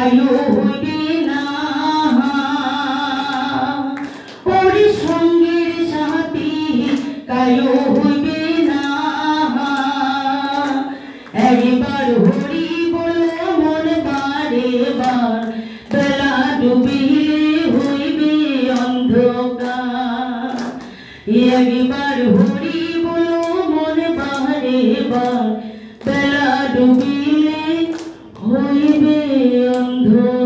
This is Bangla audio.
কায়ো হইবে না ওরে সঙ্গের সাথী কায়ো হইবে না একবার হরি বলো মন বারে বার বেলা ডুবিলে হইবে অন্ধকার একবার হরি বলো মন বারে বার বেলা ডুবিলে হইবে অন্ধকার।